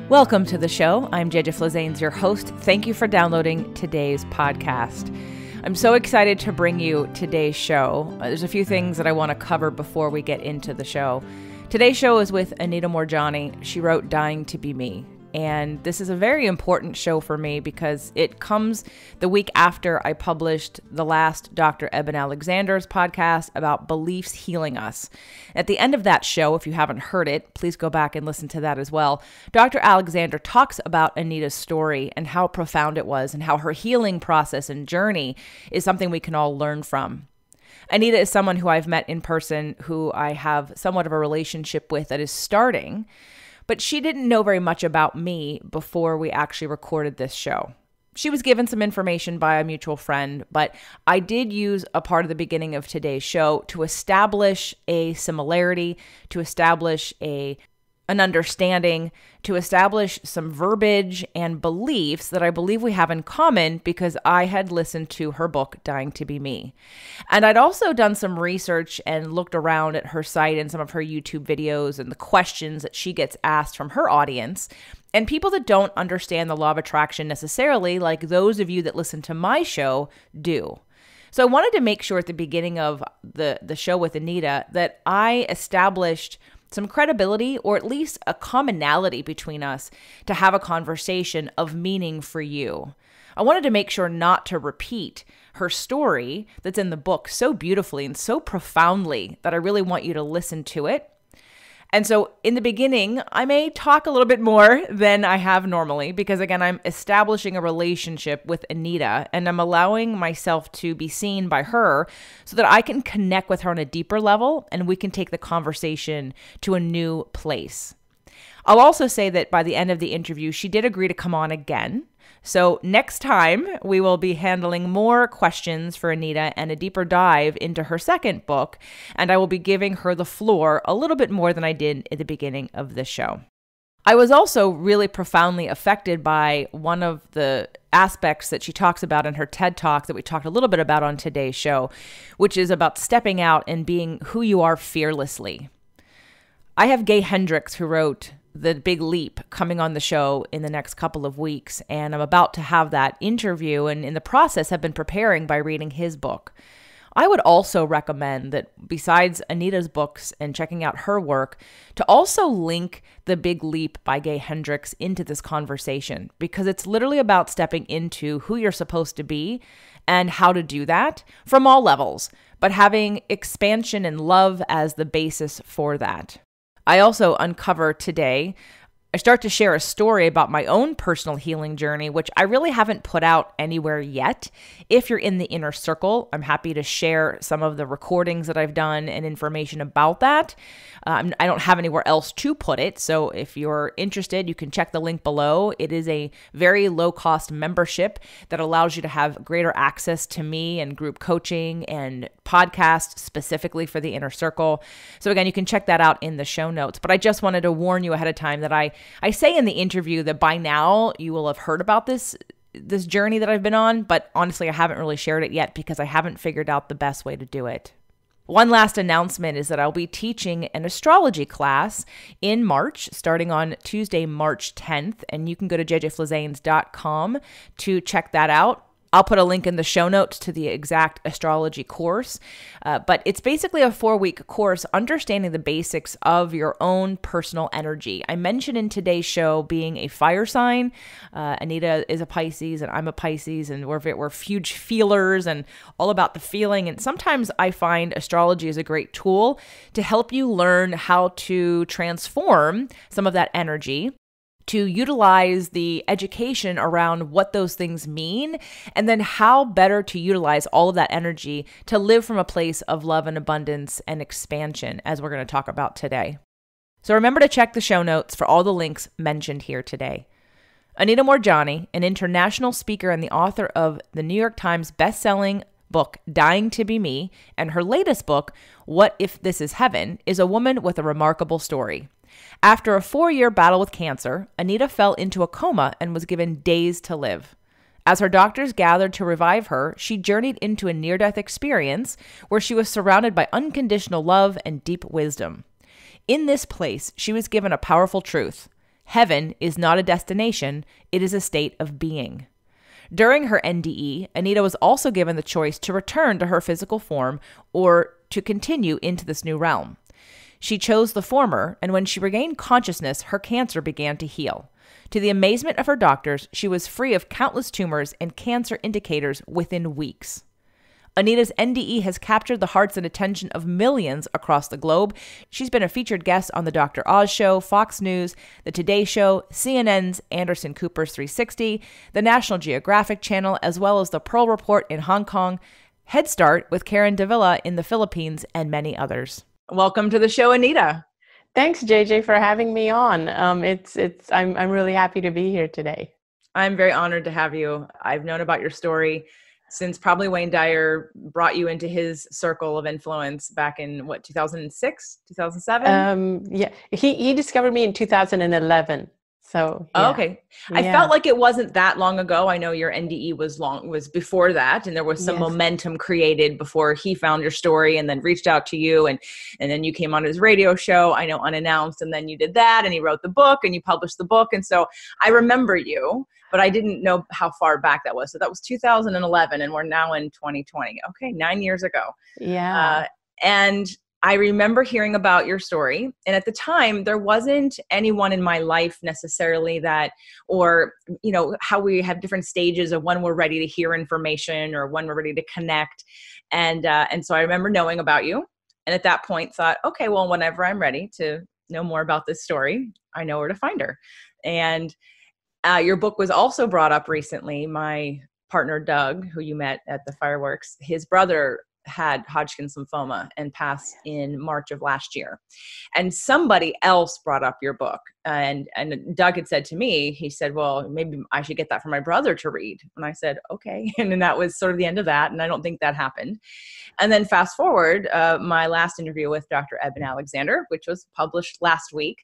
Welcome to the show. I'm Jeja Flazanes, your host. Thank you for downloading today's podcast. I'm so excited to bring you today's show. There's a few things that I want to cover before we get into the show. Today's show is with Anita Moorjani. She wrote Dying to Be Me. And this is a very important show for me because it comes the week after I published the last Dr. Eben Alexander's podcast about beliefs healing us. At the end of that show, if you haven't heard it, please go back and listen to that as well. Dr. Alexander talks about Anita's story and how profound it was and how her healing process and journey is something we can all learn from. Anita is someone who I've met in person, who I have somewhat of a relationship with that is starting. But she didn't know very much about me before we actually recorded this show. She was given some information by a mutual friend, but I did use a part of the beginning of today's show to establish a similarity, to establish an understanding, to establish some verbiage and beliefs that I believe we have in common because I had listened to her book, Dying to Be Me. And I'd also done some research and looked around at her site and some of her YouTube videos and the questions that she gets asked from her audience. And people that don't understand the law of attraction necessarily, like those of you that listen to my show, do. So I wanted to make sure at the beginning of the show with Anita that I established some credibility or at least a commonality between us to have a conversation of meaning for you. I wanted to make sure not to repeat her story that's in the book so beautifully and so profoundly that I really want you to listen to it. And so in the beginning, I may talk a little bit more than I have normally because, again, I'm establishing a relationship with Anita and I'm allowing myself to be seen by her so that I can connect with her on a deeper level and we can take the conversation to a new place. I'll also say that by the end of the interview, she did agree to come on again. So next time, we will be handling more questions for Anita and a deeper dive into her second book, and I will be giving her the floor a little bit more than I did at the beginning of the show. I was also really profoundly affected by one of the aspects that she talks about in her TED Talk that we talked a little bit about on today's show, which is about stepping out and being who you are fearlessly. I have Gay Hendricks, who wrote The Big Leap, coming on the show in the next couple of weeks, and I'm about to have that interview, and in the process have been preparing by reading his book. I would also recommend that besides Anita's books and checking out her work, to also link The Big Leap by Gay Hendricks into this conversation, because it's literally about stepping into who you're supposed to be and how to do that from all levels, but having expansion and love as the basis for that. I also uncover today, I start to share a story about my own personal healing journey, which I really haven't put out anywhere yet. If you're in the inner circle, I'm happy to share some of the recordings that I've done and information about that. I don't have anywhere else to put it, so if you're interested, you can check the link below. It is a very low-cost membership that allows you to have greater access to me and group coaching and podcasts specifically for the inner circle. So again, you can check that out in the show notes. But I just wanted to warn you ahead of time that I say in the interview that by now you will have heard about this journey that I've been on, but honestly, I haven't really shared it yet because I haven't figured out the best way to do it. One last announcement is that I'll be teaching an astrology class in March, starting on Tuesday, March 10th, and you can go to jejaflazanes.com to check that out. I'll put a link in the show notes to the exact astrology course, but it's basically a 4-week course understanding the basics of your own personal energy. I mentioned in today's show being a fire sign. Anita is a Pisces and I'm a Pisces, and we're huge feelers and all about the feeling. And sometimes I find astrology is a great tool to help you learn how to transform some of that energy, to utilize the education around what those things mean, and then how better to utilize all of that energy to live from a place of love and abundance and expansion, as we're going to talk about today. So remember to check the show notes for all the links mentioned here today. Anita Moorjani, an international speaker and the author of the New York Times best-selling book, Dying to Be Me, and her latest book, What If This Is Heaven, is a woman with a remarkable story. After a 4-year battle with cancer, Anita fell into a coma and was given days to live. As her doctors gathered to revive her, she journeyed into a near-death experience where she was surrounded by unconditional love and deep wisdom. In this place, she was given a powerful truth. Heaven is not a destination, it is a state of being. During her NDE, Anita was also given the choice to return to her physical form or to continue into this new realm. She chose the former, and when she regained consciousness, her cancer began to heal. To the amazement of her doctors, she was free of countless tumors and cancer indicators within weeks. Anita's NDE has captured the hearts and attention of millions across the globe. She's been a featured guest on The Dr. Oz Show, Fox News, The Today Show, CNN's Anderson Cooper's 360, the National Geographic Channel, as well as The Pearl Report in Hong Kong, Head Start with Karen Davila in the Philippines, and many others. Welcome to the show, Anita. Thanks, JJ, for having me on. I'm really happy to be here today. I'm very honored to have you. I've known about your story since probably Wayne Dyer brought you into his circle of influence back in 2006, 2007? Yeah, he discovered me in 2011. So yeah. Oh, okay. I felt like it wasn't that long ago. I know your NDE was before that, and there was some momentum created before he found your story and then reached out to you, and then you came on his radio show, I know, unannounced, and then you did that, and he wrote the book and you published the book. And so I remember you, but I didn't know how far back that was. So that was 2011, and we're now in 2020. Okay, 9 years ago. Yeah. And I remember hearing about your story. And at the time, there wasn't anyone in my life necessarily that, or, you know, how we have different stages of when we're ready to hear information or when we're ready to connect. And so I remember knowing about you. And at that point thought, okay, well, whenever I'm ready to know more about this story, I know where to find her. And your book was also brought up recently. My partner, Doug, who you met at the fireworks, his brother had Hodgkin's lymphoma and passed in March of last year. And somebody else brought up your book. And Doug had said to me, he said, well, maybe I should get that for my brother to read. And I said, okay. And then that was sort of the end of that. And I don't think that happened. And then fast forward, my last interview with Dr. Eben Alexander, which was published last week,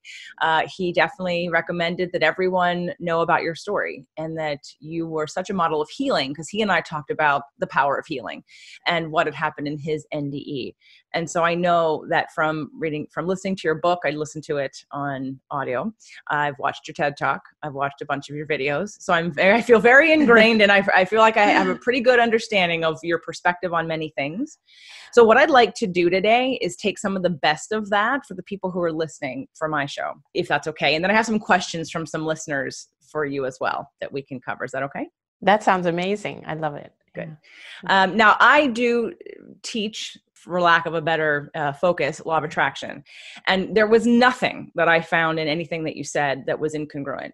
he definitely recommended that everyone know about your story and that you were such a model of healing, because he and I talked about the power of healing and what had happened in his NDE. And so I know that from listening to your book, I listened to it on audio. I've watched your TED Talk. I've watched a bunch of your videos. So I feel very ingrained, and I feel like I have a pretty good understanding of your perspective on many things. So what I'd like to do today is take some of the best of that for the people who are listening for my show, if that's okay. And then I have some questions from some listeners for you as well that we can cover. Is that okay? That sounds amazing. I love it. Good. Now, I do teach, for lack of a better focus, law of attraction. And there was nothing that I found in anything that you said that was incongruent.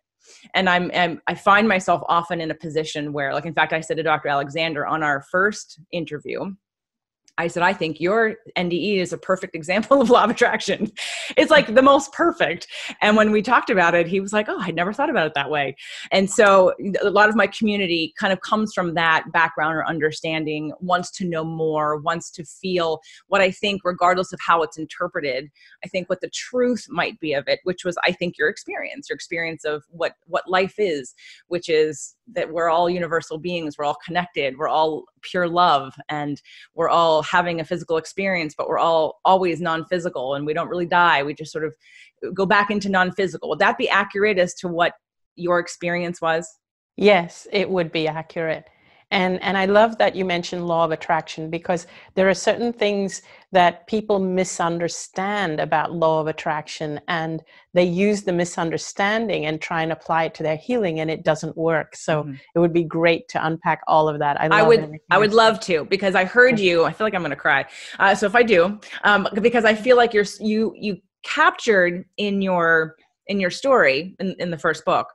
And I find myself often in a position where, like, in fact, I said to Dr. Alexander on our first interview, I said, I think your NDE is a perfect example of law of attraction. It's like the most perfect. And when we talked about it, he was like, oh, I'd never thought about it that way. And so a lot of my community kind of comes from that background or understanding, wants to know more, wants to feel what I think, regardless of how it's interpreted, I think what the truth might be of it, which was, I think, your experience of what life is, which is that we're all universal beings. We're all connected. We're all pure love, and we're all having a physical experience, but we're all always non-physical, and we don't really die. We just sort of go back into non-physical. Would that be accurate as to what your experience was? Yes, it would be accurate. And I love that you mentioned law of attraction, because there are certain things that people misunderstand about law of attraction, and they use the misunderstanding and try and apply it to their healing, and it doesn't work. So it would be great to unpack all of that. I would love to, because I heard you. I feel like I'm going to cry. So if I do, because I feel like you captured in your story in the first book,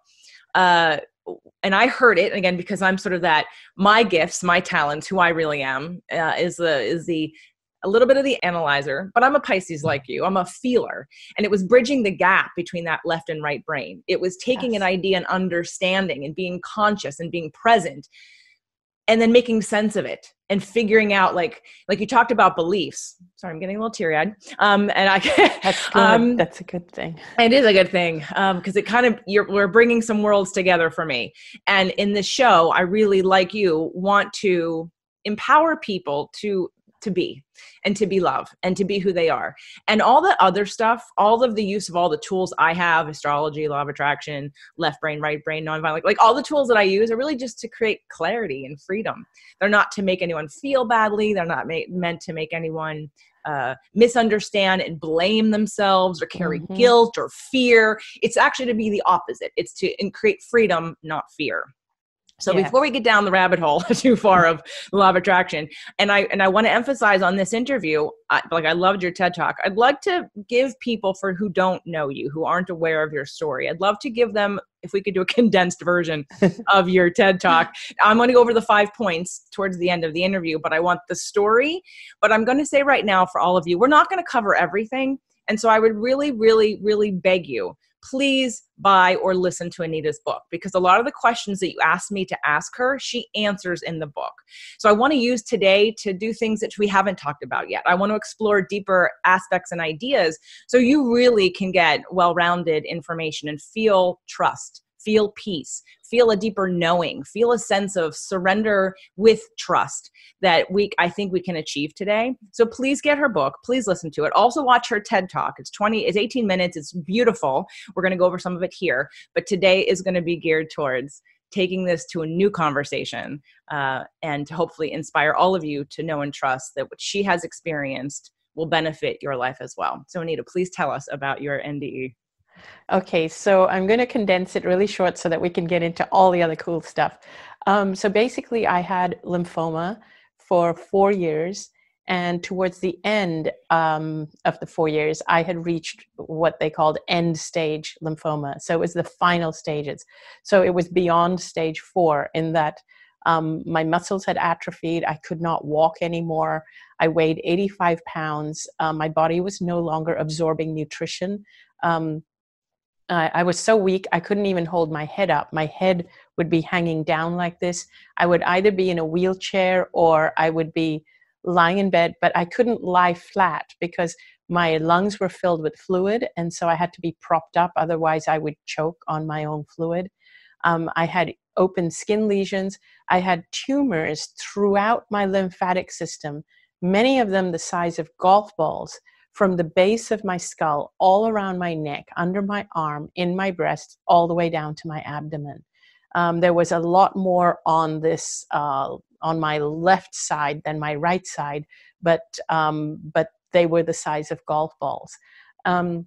and I heard it again, because I'm sort of that, my gifts, my talents, who I really am, is a little bit of the analyzer, but I'm a Pisces like you. I'm a feeler. And it was bridging the gap between that left and right brain. It was taking an idea and understanding and being conscious and being present, and then making sense of it and figuring out, like you talked about beliefs. Sorry, I'm getting a little teary-eyed. That's good. That's a good thing. It is a good thing, because it kind of, we're bringing some worlds together for me. And in this show, I really, like you, want to empower people to to be and to be love and to be who they are. And all the other stuff, all of the use of all the tools I have, astrology, law of attraction, left brain, right brain, nonviolent, like all the tools that I use are really just to create clarity and freedom. They're not to make anyone feel badly. They're not meant to make anyone misunderstand and blame themselves or carry guilt or fear. It's actually to be the opposite. It's to create freedom, not fear. So before we get down the rabbit hole too far of the law of attraction, and I want to emphasize on this interview, I loved your TED Talk. I'd like to give people who don't know you, who aren't aware of your story, I'd love to give them, if we could do a condensed version of your TED Talk. I'm going to go over the 5 points towards the end of the interview, but I want the story. But I'm going to say right now for all of you, we're not going to cover everything. And so I would really, really, really beg you, please buy or listen to Anita's book, because a lot of the questions that you asked me to ask her, she answers in the book. So I want to use today to do things that we haven't talked about yet. I want to explore deeper aspects and ideas so you really can get well-rounded information and feel trust, feel peace, feel a deeper knowing, feel a sense of surrender with trust that I think we can achieve today. So please get her book. Please listen to it. Also watch her TED Talk. It's 18 minutes. It's beautiful. We're going to go over some of it here, but today is going to be geared towards taking this to a new conversation and to hopefully inspire all of you to know and trust that what she has experienced will benefit your life as well. So Anita, please tell us about your NDE. Okay, so I'm going to condense it really short so that we can get into all the other cool stuff. So basically, I had lymphoma for 4 years, and towards the end of the 4 years, I had reached what they called end stage lymphoma. So it was the final stages. So it was beyond stage 4 in that my muscles had atrophied. I could not walk anymore. I weighed 85 pounds. My body was no longer absorbing nutrition. I was so weak, I couldn't even hold my head up. My head would be hanging down like this. I would either be in a wheelchair or I would be lying in bed, but I couldn't lie flat because my lungs were filled with fluid. And so I had to be propped up. Otherwise, I would choke on my own fluid. I had open skin lesions. I had tumors throughout my lymphatic system, many of them the size of golf balls, from the base of my skull, all around my neck, under my arm, in my breast, all the way down to my abdomen. There was a lot more on this, on my left side than my right side, but they were the size of golf balls. And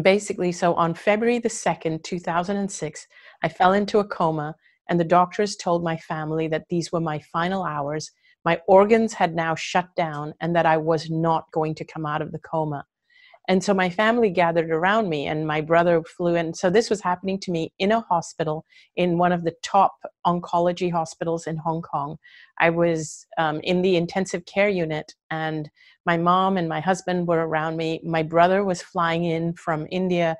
basically, so on February the 2nd, 2006, I fell into a coma, and the doctors told my family that these were my final hours. My organs had now shut down and that I was not going to come out of the coma. And so my family gathered around me and my brother flew in. So this was happening to me in a hospital, in one of the top oncology hospitals in Hong Kong. I was in the intensive care unit, and my mom and my husband were around me. My brother was flying in from India.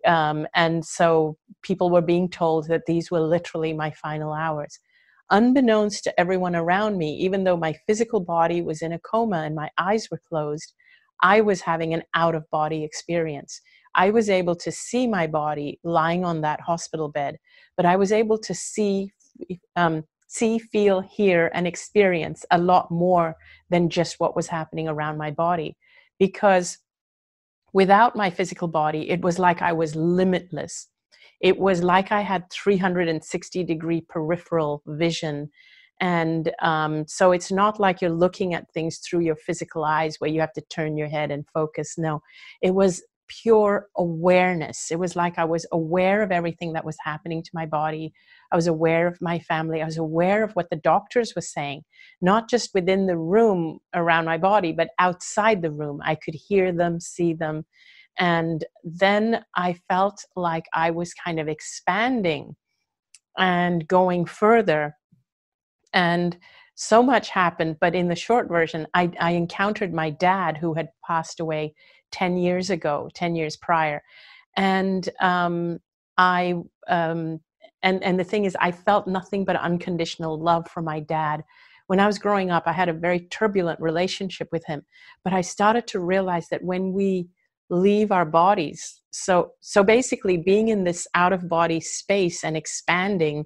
And so people were being told that these were literally my final hours. Unbeknownst to everyone around me, even though my physical body was in a coma and my eyes were closed, I was having an out-of-body experience. I was able to see my body lying on that hospital bed, but I was able to see, feel, hear, and experience a lot more than just what was happening around my body. Because without my physical body, it was like I was limitless. It was like I had 360-degree peripheral vision. And so it's not like you're looking at things through your physical eyes where you have to turn your head and focus. No, it was pure awareness. It was like I was aware of everything that was happening to my body. I was aware of my family. I was aware of what the doctors were saying, not just within the room around my body, but outside the room. I could hear them, see them. And then I felt like I was kind of expanding and going further. And so much happened. But in the short version, I encountered my dad, who had passed away 10 years ago, 10 years prior. And the thing is, I felt nothing but unconditional love for my dad. When I was growing up, I had a very turbulent relationship with him. But I started to realize that when we leave our bodies, so basically being in this out-of-body space and expanding,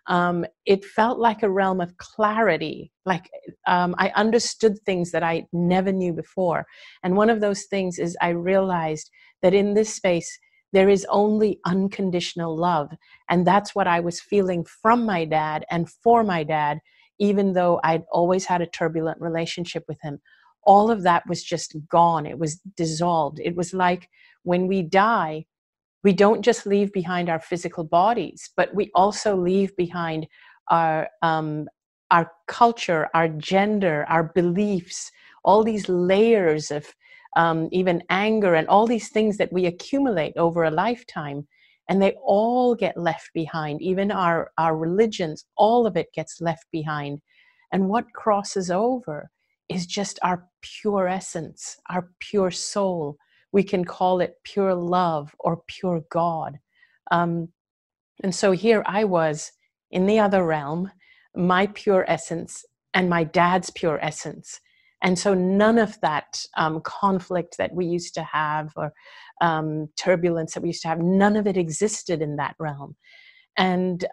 it felt like a realm of clarity. Like I understood things that I never knew before. And one of those things is I realized that in this space, there is only unconditional love. And that's what I was feeling from my dad and for my dad, even though I'd always had a turbulent relationship with him. All of that was just gone. It was dissolved. It was like when we die, we don't just leave behind our physical bodies, but we also leave behind our culture, our gender, our beliefs, all these layers of even anger and all these things that we accumulate over a lifetime. And they all get left behind. Even our religions, all of it gets left behind. And what crosses over is just our pure essence, our pure soul. We can call it pure love or pure God. And so here I was in the other realm, my pure essence and my dad's pure essence. And so none of that conflict that we used to have or turbulence that we used to have, none of it existed in that realm. And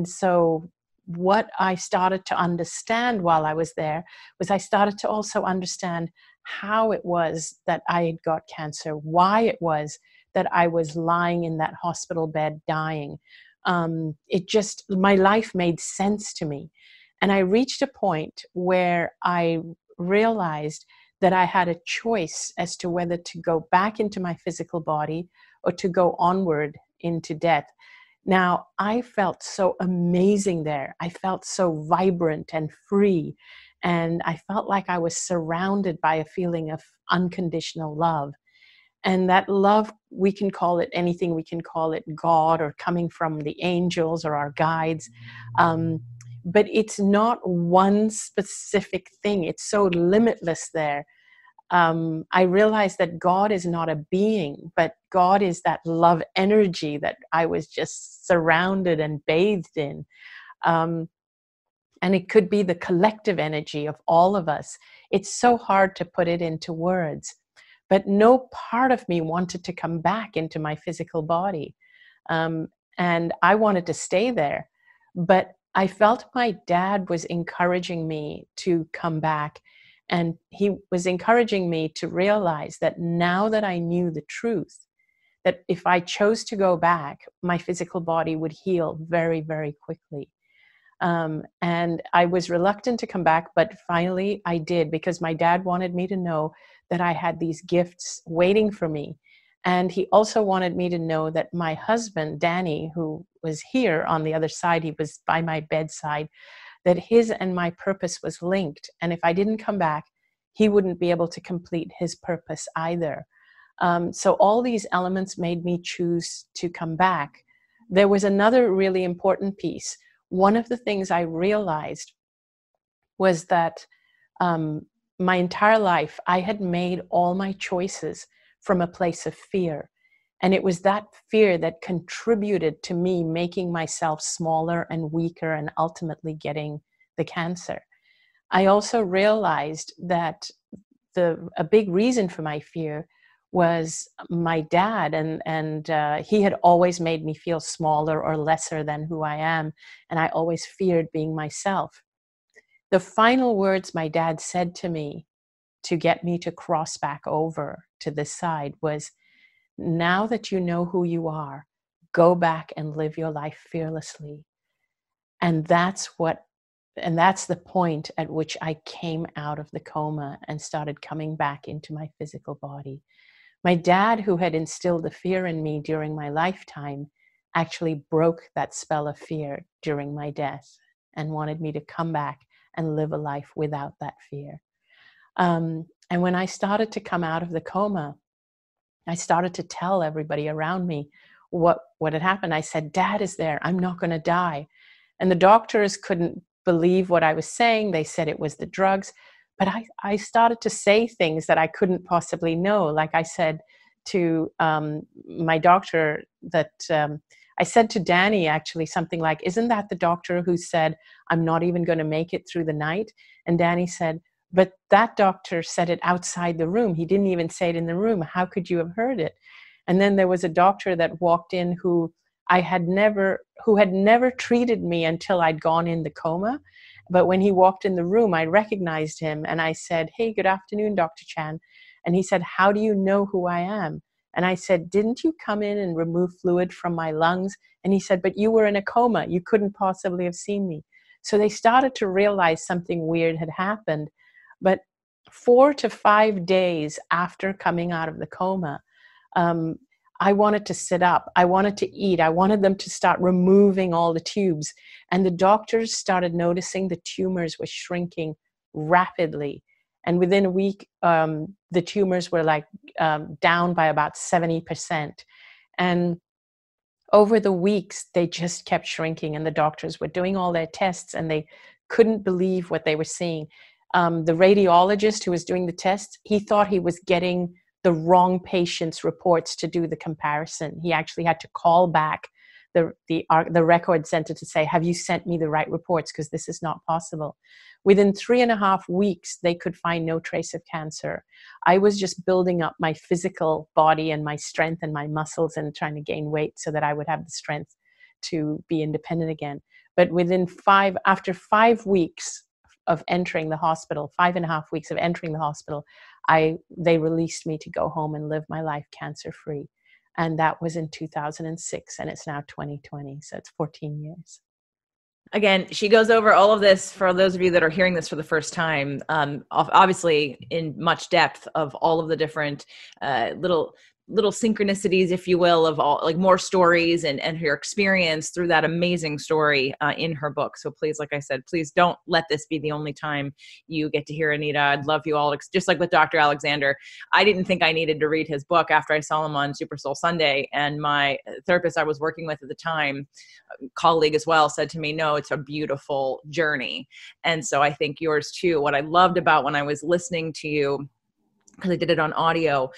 so what I started to understand while I was there was I started to also understand how it was that I had got cancer, why it was that I was lying in that hospital bed dying. My life made sense to me. And I reached a point where I realized that I had a choice as to whether to go back into my physical body or to go onward into death. Now, I felt so amazing there. I felt so vibrant and free. And I felt like I was surrounded by a feeling of unconditional love. And that love, we can call it anything. We can call it God or coming from the angels or our guides. But it's not one specific thing. It's so limitless there. I realized that God is not a being, but God is that love energy that I was just surrounded and bathed in. And it could be the collective energy of all of us. It's so hard to put it into words, but no part of me wanted to come back into my physical body. And I wanted to stay there, but I felt my dad was encouraging me to come back. And he was encouraging me to realize that now that I knew the truth, that if I chose to go back, my physical body would heal very, very quickly. And I was reluctant to come back, but finally I did, because my dad wanted me to know that I had these gifts waiting for me. And he also wanted me to know that my husband, Danny, who was here on the other side, he was by my bedside, that his and my purpose was linked. And if I didn't come back, he wouldn't be able to complete his purpose either. So all these elements made me choose to come back. There was another really important piece. One of the things I realized was that my entire life, I had made all my choices from a place of fear. And it was that fear that contributed to me making myself smaller and weaker and ultimately getting the cancer. I also realized that a big reason for my fear was my dad, and he had always made me feel smaller or lesser than who I am, and I always feared being myself. The final words my dad said to me to get me to cross back over to this side was, now that you know who you are, go back and live your life fearlessly. And that's the point at which I came out of the coma and started coming back into my physical body. My dad, who had instilled the fear in me during my lifetime, actually broke that spell of fear during my death and wanted me to come back and live a life without that fear. And when I started to come out of the coma, I started to tell everybody around me what had happened. I said, Dad is there. I'm not going to die. And the doctors couldn't believe what I was saying. They said it was the drugs. But I started to say things that I couldn't possibly know. Like I said to my doctor that I said to Danny actually something like, isn't that the doctor who said, I'm not even going to make it through the night? And Danny said, but that doctor said it outside the room. He didn't even say it in the room. How could you have heard it? And then there was a doctor that walked in who who had never treated me until I'd gone in the coma. But when he walked in the room, I recognized him and I said, "Hey, good afternoon, Dr. Chan." And he said, "How do you know who I am?" And I said, "Didn't you come in and remove fluid from my lungs?" And he said, "But you were in a coma. You couldn't possibly have seen me." So they started to realize something weird had happened. But 4 to 5 days after coming out of the coma, I wanted to sit up. I wanted to eat. I wanted them to start removing all the tubes. And the doctors started noticing the tumors were shrinking rapidly. And within a week, the tumors were like down by about 70%. And over the weeks, they just kept shrinking. And the doctors were doing all their tests and they couldn't believe what they were seeing. The radiologist who was doing the tests, he thought he was getting the wrong patient's reports to do the comparison. He actually had to call back the record center to say, "Have you sent me the right reports? Because this is not possible." Within 3.5 weeks, they could find no trace of cancer. I was just building up my physical body and my strength and my muscles and trying to gain weight so that I would have the strength to be independent again. But after 5 weeks of entering the hospital, 5.5 weeks of entering the hospital, they released me to go home and live my life cancer-free. And that was in 2006, and it's now 2020, so it's 14 years. Again, she goes over all of this for those of you that are hearing this for the first time, obviously in much depth of all of the different little synchronicities, if you will, of all, like, more stories and her experience through that amazing story in her book. So please, like I said, please don't let this be the only time you get to hear Anita. I'd love you all, just like with Dr. Alexander. I didn't think I needed to read his book after I saw him on Super Soul Sunday. And my therapist I was working with at the time, colleague as well, said to me, "No, it's a beautiful journey." And so I think yours too. What I loved about when I was listening to you, because I did it on audio,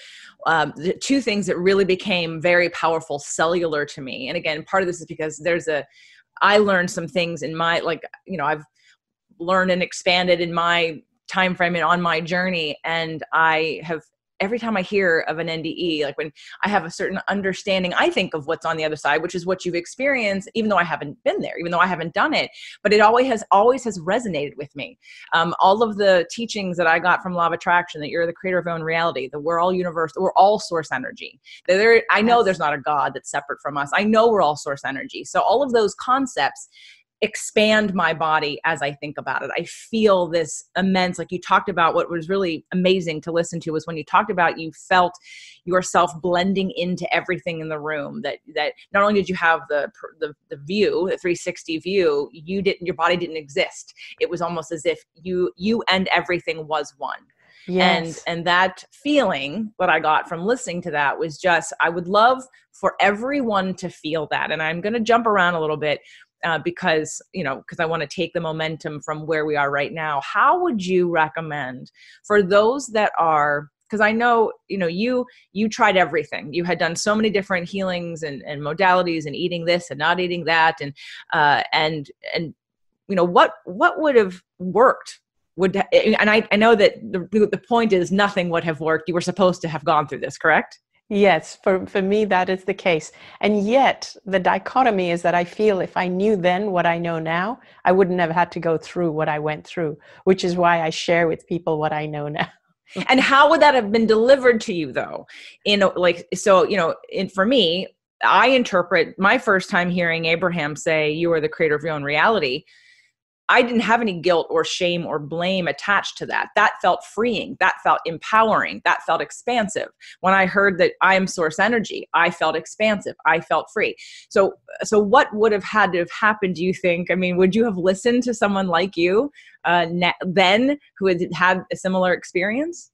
the two things that really became very powerful cellular to me. And again, part of this is because I learned some things in my, I've learned and expanded in my time frame and on my journey. And I have, every time I hear of an NDE, like when I have a certain understanding, I think of what's on the other side, which is what you've experienced, even though I haven't been there, even though I haven't done it, but it always has resonated with me. All of the teachings that I got from Law of Attraction, that you're the creator of your own reality, that we're all universal, we're all source energy. I know there's not a God that's separate from us. I know we're all source energy. So all of those concepts expand my body as I think about it. I feel this immense, like you talked about, what was really amazing to listen to was when you talked about, you felt yourself blending into everything in the room, that not only did you have the view, the 360 view, your body didn't exist. It was almost as if you and everything was one. Yes. And that feeling that I got from listening to that was just, I would love for everyone to feel that. And I'm going to jump around a little bit, because I want to take the momentum from where we are right now. How would you recommend for those that are, because I know, you tried everything. You had done so many different healings and modalities, and eating this and not eating that. And what would have worked? And I know that the point is nothing would have worked. You were supposed to have gone through this, correct? Yes, for me, that is the case. And yet the dichotomy is that I feel if I knew then what I know now, I wouldn't have had to go through what I went through, which is why I share with people what I know now. And how would that have been delivered to you though? For me, I interpret my first time hearing Abraham say, "You are the creator of your own reality." I didn't have any guilt or shame or blame attached to that. That felt freeing. That felt empowering. That felt expansive. When I heard that I am source energy, I felt expansive. I felt free. So what would have had to have happened, do you think? I mean, would you have listened to someone like you then who had a similar experience?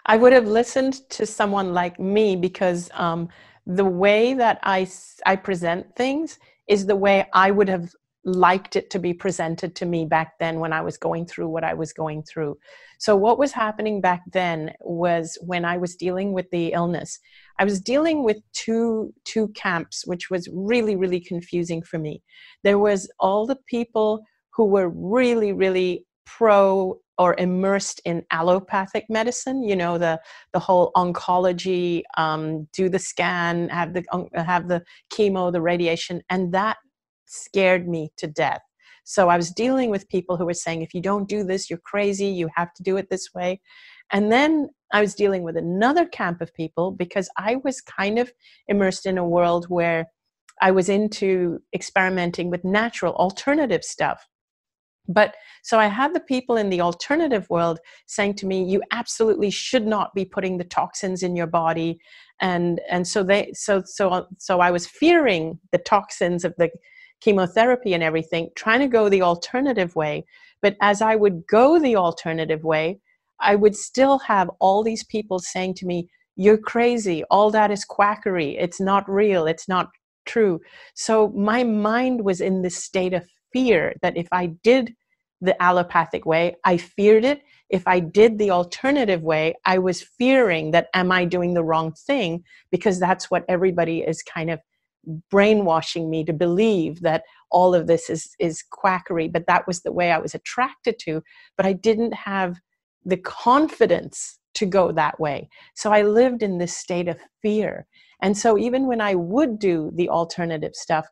I would have listened to someone like me because the way that I present things is the way I would have liked it to be presented to me back then when I was going through what I was going through. So what was happening back then was, when I was dealing with the illness, I was dealing with two camps, which was really, really confusing for me. There was all the people who were really, really pro or immersed in allopathic medicine, you know, the whole oncology, do the scan, have the chemo, the radiation, and that scared me to death. So I was dealing with people who were saying, if you don't do this, you're crazy, you have to do it this way. And then I was dealing with another camp of people because I was kind of immersed in a world where I was into experimenting with natural alternative stuff. But so I had the people in the alternative world saying to me, you absolutely should not be putting the toxins in your body. And so I was fearing the toxins of the chemotherapy and everything, trying to go the alternative way. But as I would go the alternative way, I would still have all these people saying to me, you're crazy. All that is quackery. It's not real. It's not true. So my mind was in this state of fear that if I did the allopathic way, I feared it. If I did the alternative way, I was fearing that, am I doing the wrong thing? Because that's what everybody is kind of brainwashing me to believe, that all of this is quackery. But that was the way I was attracted to. But I didn't have the confidence to go that way. So I lived in this state of fear. And so even when I would do the alternative stuff,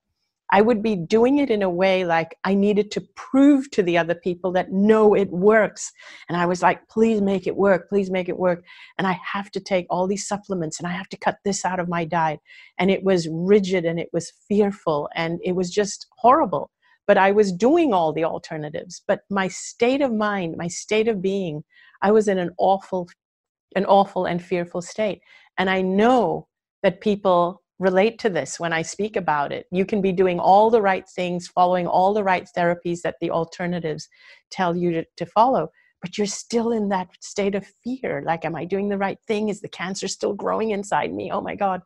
I would be doing it in a way like I needed to prove to the other people that, no, it works. And I was like, please make it work. Please make it work. And I have to take all these supplements and I have to cut this out of my diet. And it was rigid and it was fearful and it was just horrible. But I was doing all the alternatives. But my state of mind, my state of being, I was in an awful and fearful state. And I know that people relate to this when I speak about it. You can be doing all the right things, following all the right therapies that the alternatives tell you to follow, but you're still in that state of fear. Like, am I doing the right thing? Is the cancer still growing inside me? Oh my God.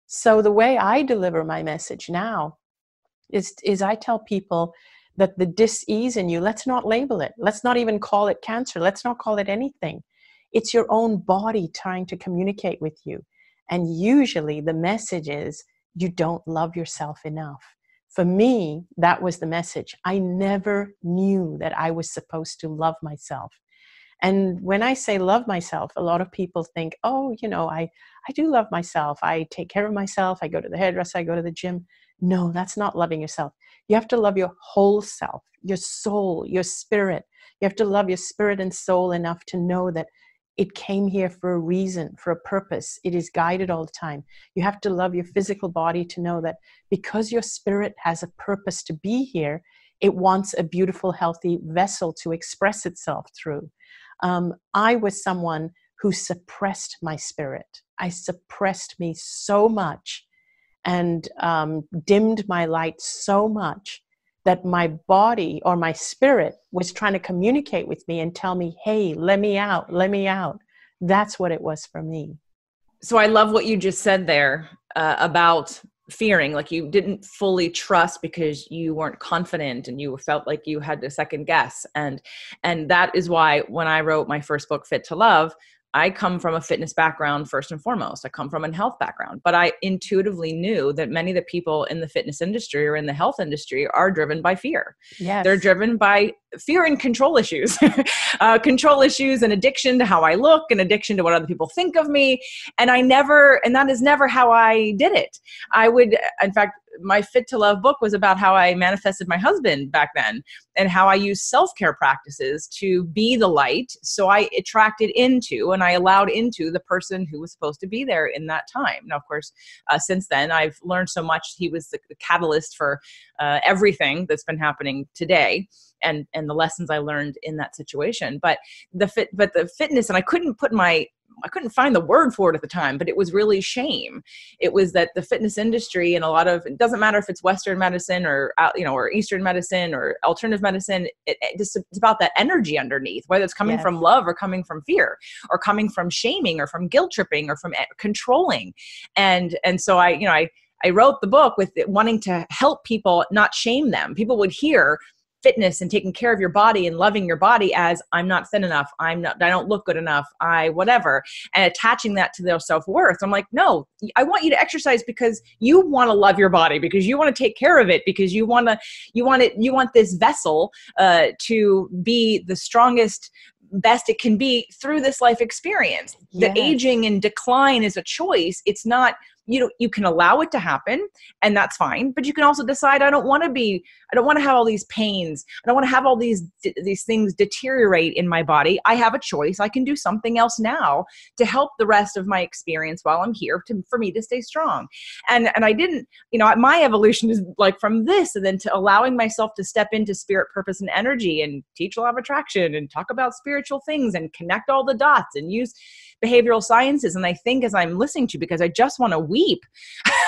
So the way I deliver my message now is I tell people that the dis-ease in you, let's not label it. Let's not even call it cancer. Let's not call it anything. It's your own body trying to communicate with you. And usually the message is, you don't love yourself enough. For me, that was the message. I never knew that I was supposed to love myself. And when I say love myself, a lot of people think, oh, you know, I do love myself. I take care of myself. I go to the hairdresser. I go to the gym. No, that's not loving yourself. You have to love your whole self, your soul, your spirit. You have to love your spirit and soul enough to know that it came here for a reason, for a purpose. It is guided all the time. You have to love your physical body to know that because your spirit has a purpose to be here, it wants a beautiful, healthy vessel to express itself through. I was someone who suppressed my spirit. I suppressed me so much and dimmed my light so much that my body or my spirit was trying to communicate with me and tell me, hey, let me out, let me out. That's what it was for me. So I love what you just said there about fearing, like you didn't fully trust because you weren't confident and you felt like you had to second guess. And that is why when I wrote my first book, Fit to Love, I come from a fitness background first and foremost. I come from a health background, but I intuitively knew that many of the people in the fitness industry or in the health industry are driven by fear. Yes. They're driven by fear and control issues, control issues and addiction to how I look and addiction to what other people think of me. And that is never how I did it. In fact, my Fit to Love book was about how I manifested my husband back then and how I used self-care practices to be the light. So I attracted into and I allowed into the person who was supposed to be there in that time. Now, of course, since then, I've learned so much. He was the catalyst for everything that's been happening today and the lessons I learned in that situation. But the fitness, and I couldn't find the word for it at the time, but it was really shame. It was that the fitness industry and it doesn't matter if it's Western medicine or Eastern medicine or alternative medicine, it's about that energy underneath, whether it's coming from love or coming from fear or coming from shaming or from guilt tripping or from controlling. And so I wrote the book with wanting to help people, not shame them. People would hear fitness and taking care of your body and loving your body as I'm not thin enough, I don't look good enough, whatever, and attaching that to their self-worth. I'm like, no, I want you to exercise because you want to love your body, because you want to take care of it, because you want this vessel to be the strongest, best it can be through this life experience. The aging and decline is a choice. It's not, you can allow it to happen, and that's fine, but you can also decide, I don't want to have all these pains. I don't want to have all these things deteriorate in my body. I have a choice. I can do something else now to help the rest of my experience while I'm here for me to stay strong. And I didn't, my evolution is like from this, and then to allowing myself to step into spirit, purpose, and energy, and teach law of attraction and talk about spiritual things and connect all the dots and use behavioral sciences. And I think as I'm listening to you, because I just want to weep,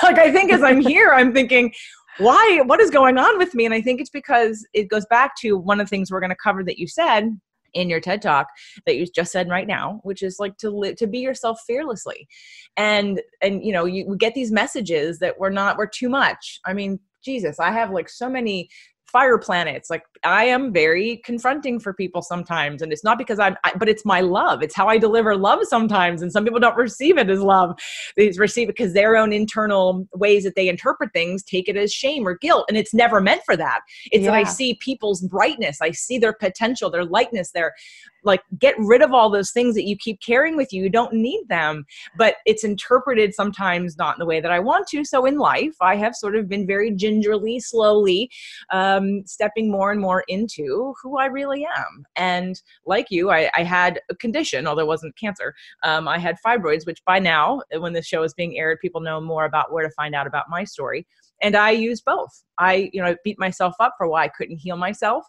like I think as I'm here, I'm thinking, what is going on with me? And I think it's because it goes back to one of the things we're going to cover that you said in your TED Talk that you just said right now, which is like to be yourself fearlessly. And we get these messages that we're too much. I mean, Jesus, I have like so many fire planets. Like I am very confronting for people sometimes. And it's not because but it's my love. It's how I deliver love sometimes. And some people don't receive it as love. They receive it because their own internal ways that they interpret things take it as shame or guilt. And it's never meant for that. It's that I see people's brightness. I see their potential, their lightness, their like, get rid of all those things that you keep carrying with you. You don't need them, but it's interpreted sometimes not in the way that I want to. So in life, I have sort of been very gingerly, slowly stepping more and more into who I really am. And like you, I had a condition, although it wasn't cancer. I had fibroids, which by now, when this show is being aired, people know more about where to find out about my story. And I used both. I beat myself up for why I couldn't heal myself.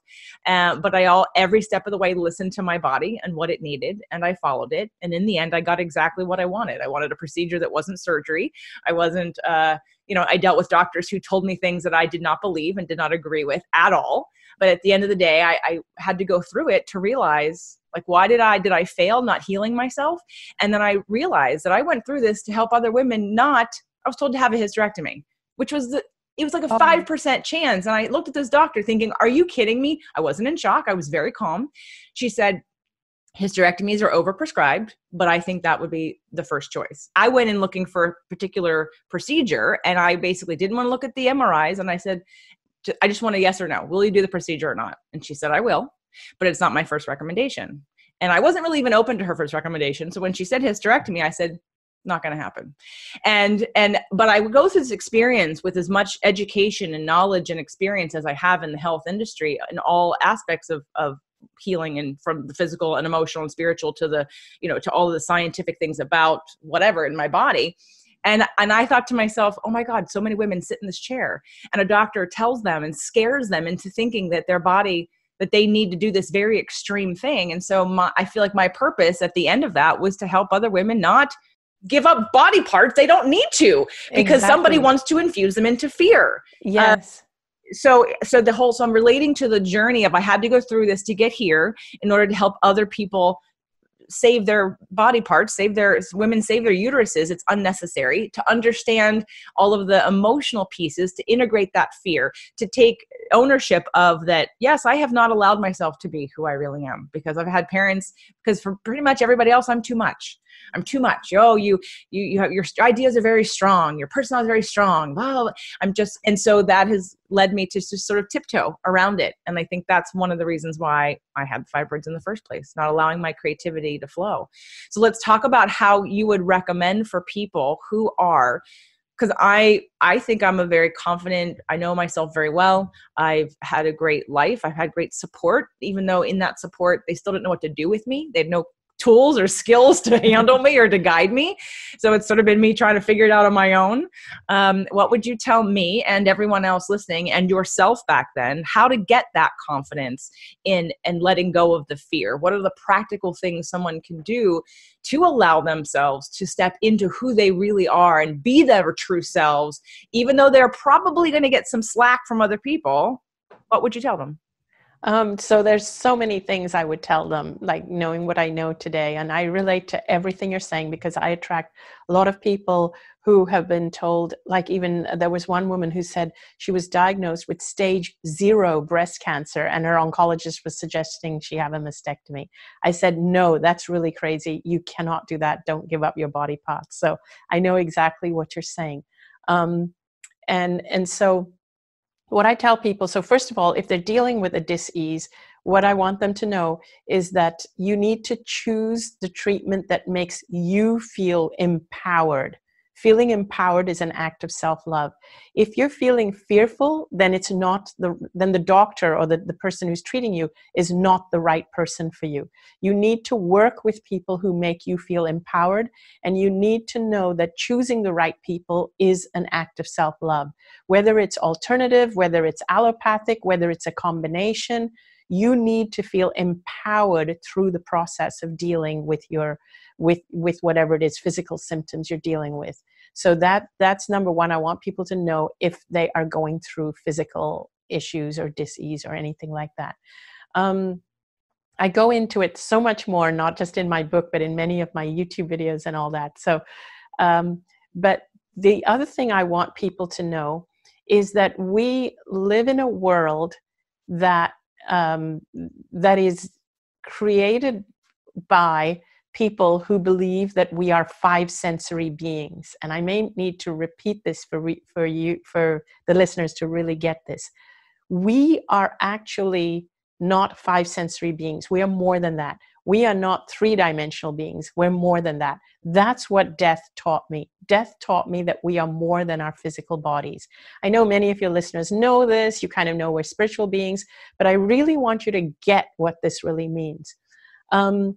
But every step of the way listened to my body and what it needed. And I followed it. And in the end, I got exactly what I wanted. I wanted a procedure that wasn't surgery. I wasn't, I dealt with doctors who told me things that I did not believe and did not agree with at all. But at the end of the day, I had to go through it to realize, like, why did I fail not healing myself? And then I realized that I went through this to help other women I was told to have a hysterectomy, which was it was like a 5% chance. And I looked at this doctor thinking, are you kidding me? I wasn't in shock. I was very calm. She said, hysterectomies are overprescribed, but I think that would be the first choice. I went in looking for a particular procedure, and I basically didn't want to look at the MRIs. And I said, I just want a yes or no. Will you do the procedure or not? And she said, I will, but it's not my first recommendation. And I wasn't really even open to her first recommendation. So when she said hysterectomy, I said, not going to happen. But I would go through this experience with as much education and knowledge and experience as I have in the health industry in all aspects of healing, and from the physical and emotional and spiritual to to all of the scientific things about whatever in my body. And I thought to myself, oh my God, so many women sit in this chair and a doctor tells them and scares them into thinking that their body, that they need to do this very extreme thing. And so I feel like my purpose at the end of that was to help other women not give up body parts they don't need to, because somebody wants to infuse them into fear. Yes. So I'm relating to the journey of, I had to go through this to get here in order to help other people save their body parts, save their uteruses. It's unnecessary to understand all of the emotional pieces, to integrate that fear, to take ownership of that. Yes, I have not allowed myself to be who I really am, because I've had parents, because for pretty much everybody else, I'm too much. I'm too much. Oh, you have, your ideas are very strong. Your personality is very strong. Well, and so that has led me to just sort of tiptoe around it. And I think that's one of the reasons why I had fibroids in the first place, not allowing my creativity to flow. So let's talk about how you would recommend for people who are, because I think I'm a very confident, I know myself very well. I've had a great life. I've had great support, even though in that support, they still didn't know what to do with me. They had no tools or skills to handle me or to guide me. So it's sort of been me trying to figure it out on my own. What would you tell me and everyone else listening, and yourself back then, how to get that confidence in and letting go of the fear? What are the practical things someone can do to allow themselves to step into who they really are and be their true selves, even though they're probably going to get some slack from other people? What would you tell them? So there's so many things I would tell them, like knowing what I know today. And I relate to everything you're saying, because I attract a lot of people who have been told, like, even there was one woman who said she was diagnosed with stage 0 breast cancer and her oncologist was suggesting she have a mastectomy. I said, no, that's really crazy. You cannot do that. Don't give up your body parts. So I know exactly what you're saying. And so what I tell people, so first of all, if they're dealing with a dis-ease, what I want them to know is that you need to choose the treatment that makes you feel empowered. Feeling empowered is an act of self-love. If you're feeling fearful, then then the doctor or the person who's treating you is not the right person for you. You need to work with people who make you feel empowered, and you need to know that choosing the right people is an act of self-love. Whether it's alternative, whether it's allopathic, whether it's a combination, you need to feel empowered through the process of dealing with with whatever it is, physical symptoms you're dealing with. So that's number one. I want people to know if they are going through physical issues or disease or anything like that. I go into it so much more, not just in my book, but in many of my YouTube videos and all that. So, but the other thing I want people to know is that we live in a world that that is created by people who believe that we are five sensory beings. And I may need to repeat this for the listeners to really get this. We are actually not five sensory beings. We are more than that. We are not three-dimensional beings. We're more than that. That's what death taught me. Death taught me that we are more than our physical bodies. I know many of your listeners know this. You kind of know we're spiritual beings, but I really want you to get what this really means. So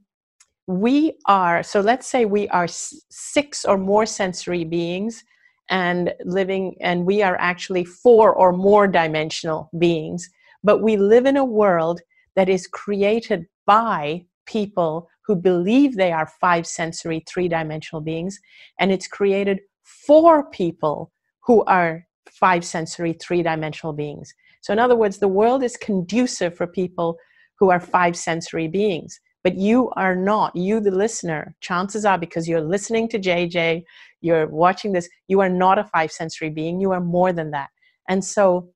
let's say we are six or more sensory beings and we are actually four or more dimensional beings, but we live in a world that is created by people who believe they are five sensory, three-dimensional beings, and it's created for people who are five sensory, three-dimensional beings. So in other words, the world is conducive for people who are five sensory beings. But you are not, you the listener, chances are, because you're listening to JJ, you're watching this, you are not a five sensory being, you are more than that. And so